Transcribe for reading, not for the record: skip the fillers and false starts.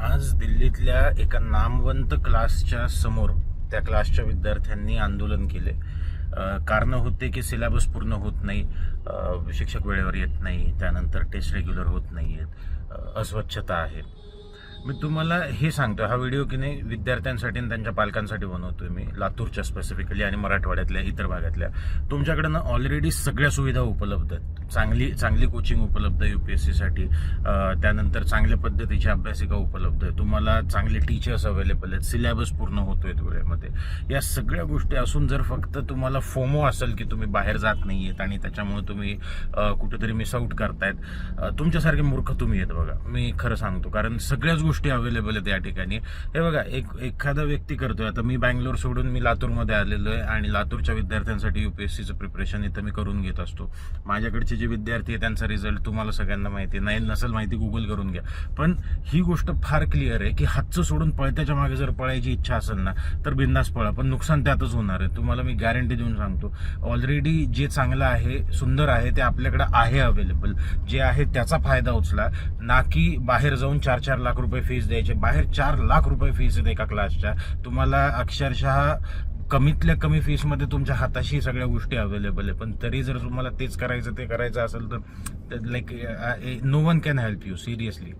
आज दिल्लीतल्या एका नामवंत क्लासच्या समोर त्या क्लासच्या विद्यार्थ्यांनी आंदोलन केले. कारणं होते की सिलेबस पूर्ण होत नाही, शिक्षक वेळेवर येत नाही, त्यानंतर टेस्ट रेग्युलर होत नाही आहेत, अस्वच्छता आहे. मी तुम्हाला हे सांगतो, हा व्हिडिओ की नाही विद्यार्थ्यांसाठी आणि त्यांच्या पालकांसाठी बनवतोय मी, लातूरच्या स्पेसिफिकली आणि मराठवाड्यातल्या इतर भागातल्या. तुमच्याकडे ना ऑलरेडी सगळ्या सुविधा उपलब्ध आहेत. चांगली कोचिंग उपलब्ध आहे UPSCसाठी, त्यानंतर चांगल्या पद्धतीची अभ्यासिका उपलब्ध आहे, तुम्हाला चांगले टीचर्स अवेलेबल आहेत, सिलेबस पूर्ण होतोय वेळेमध्ये. या सगळ्या गोष्टी असून जर फक्त तुम्हाला फोमो असेल की तुम्ही बाहेर जात नाही आहेत आणि त्याच्यामुळे तुम्ही कुठेतरी मिस आउट करतायत, तुमच्यासारखे मूर्ख तुम्ही आहेत बघा. मी खरं सांगतो, कारण सगळ्याच गोष्टी अवेलेबल आहेत या ठिकाणी. हे बघा, एखादा व्यक्ती करतोय, आता मी बँगलोर सोडून मी लातूरमध्ये आलेलो आहे आणि लातूरच्या विद्यार्थ्यांसाठी UPSCचं प्रिपरेशन इथं मी करून घेत असतो. माझ्याकडचे जे विद्यार्थी आहे त्यांचा रिझल्ट तुम्हाला सगळ्यांना माहिती नाही, नसेल माहिती गुगल करून घ्या. पण ही गोष्ट फार क्लिअर आहे की हातचं सोडून पळत्याच्या मागे जर पळायची इच्छा असेल ना तर बिंदास पळा, पण नुकसान त्यातच होणार आहे. तुम्हाला मी गॅरंटी देऊन सांगतो. ऑलरेडी जे चांगलं आहे, सुंदर आहे, ते आपल्याकडे आहे अवेलेबल. जे आहे त्याचा फायदा उचला, ना की बाहेर जाऊन 4-4 लाख रुपये फीस द्यायचे. बाहेर 4 लाख रुपये फीस आहेत एका क्लासच्या. तुम्हाला अक्षरशः कमीतल्या कमी फीसमध्ये तुमच्या हाताशी सगळ्या गोष्टी अवेलेबल आहे. पण तरी जर तुम्हाला तेच करायचं असेल तर like no one can help you seriously.